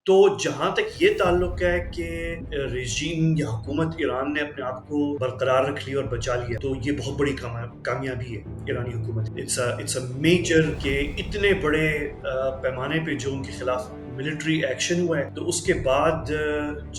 تو جہاں تک یہ تعلق ہے کہ رژیم یا حکومت ایران نے اپنے آپ کو برقرار رکھ لیا اور بچا لیا، تو یہ بہت بڑی کامیابی ہے ایرانی حکومت۔ اٹس اے میجر کہ اتنے بڑے پیمانے پہ جو ان کے خلاف ملٹری ایکشن ہوا ہے، تو اس کے بعد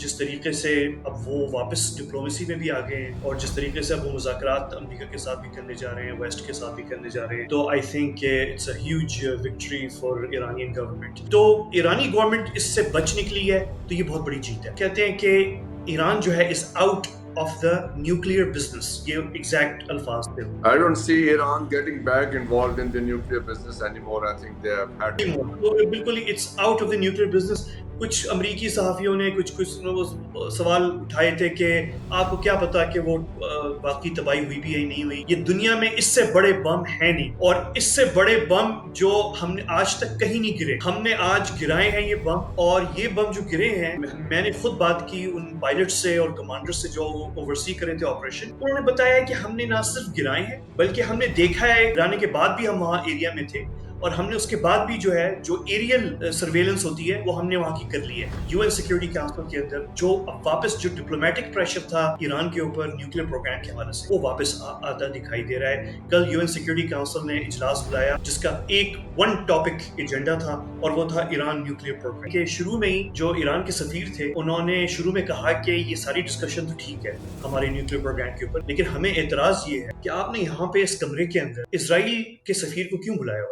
جس طریقے سے اب وہ واپس ڈپلومیسی میں بھی آ گئے ہیں، اور جس طریقے سے اب وہ مذاکرات امریکہ کے ساتھ بھی کرنے جا رہے ہیں، ویسٹ کے ساتھ بھی کرنے جا رہے ہیں، تو I think it's a huge victory for Iranian government. تو ایرانی گورنمنٹ اس سے بچ نکلی ہے، تو یہ بہت بڑی جیت ہے۔ کہتے ہیں کہ ایران جو ہے is out of the nuclear business، یہ exact الفاظ تھے۔ I don't see Iran getting back involved in the nuclear business anymore. I think they have had بالکل ہی it's out of the nuclear business. کچھ امریکی صحافیوں نے کچھ سوال اٹھائے تھے کہ آپ کو کیا پتا کہ وہ باقی تباہی ہوئی بھی ہے نہیں ہوئی، یہ دنیا میں اس سے بڑے بم ہیں نہیں، اور اس سے بڑے بم جو ہم نے آج تک کہیں نہیں گرے، ہم نے آج گرائے ہیں یہ بم، اور یہ بم جو گرے ہیں، میں نے خود بات کی ان پائلٹ سے اور کمانڈر سے جو اوورسی کرے تھے آپریشن، انہوں نے بتایا کہ ہم نے نہ صرف گرائے ہیں بلکہ ہم نے دیکھا ہے، گرانے کے بعد بھی ہم وہاں ایریا میں تھے، اور ہم نے اس کے بعد بھی جو ہے جو ایریل سرویلنس ہوتی ہے وہ ہم نے وہاں کی کر لی ہے۔ یو این سیکورٹی کونسل کے اندر جو اب واپس جو ڈپلومیٹک پریشر تھا ایران کے اوپر نیوکلیر پروگرام کے حوالے سے، وہ واپس آتا دکھائی دے رہا ہے۔ کل یو این سیکورٹی کونسل نے اجلاس بلایا جس کا ایک ون ٹاپک ایجنڈا تھا، اور وہ تھا ایران نیوکلیر پروگرام۔ کہ شروع میں ہی جو ایران کے سفیر تھے انہوں نے شروع میں کہا کہ یہ ساری ڈسکشن تو ٹھیک ہے ہمارے نیوکلیر پروگرام کے اوپر، لیکن ہمیں اعتراض یہ ہے کہ آپ نے یہاں پہ اس کمرے کے اندر اسرائیل کے سفیر کو کیوں بلایا ہوا ہے؟